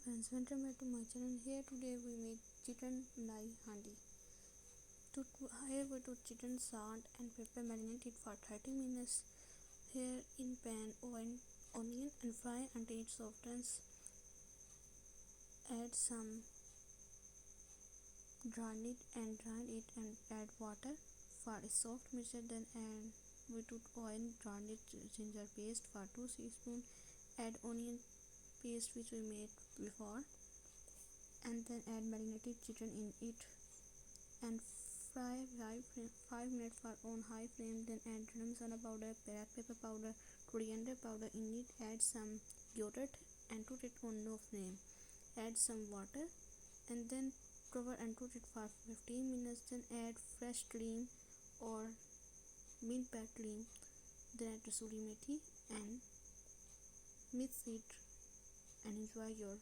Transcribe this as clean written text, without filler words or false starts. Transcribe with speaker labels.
Speaker 1: friends, welcome back to my channel. Here today we make chicken lai handi. Here we put chicken, salt and pepper, marinate it for 30 minutes. Here in pan, oil, onion and fry until it softens. Add some garlic and grind it and add water for a soft mixture. Then we put oil, garlic, ginger paste for 2 teaspoons. Add onion paste which we made before, and then add marinated chicken in it and fry 5 minutes for on high flame. Then add garam masala powder, black pepper powder, coriander powder in it. Add some yogurt and put it on low flame. Add some water and then cover and cook it for 15 minutes. Then add fresh cream or mint packed cream. Then add kasuri methi and mix it and enjoy your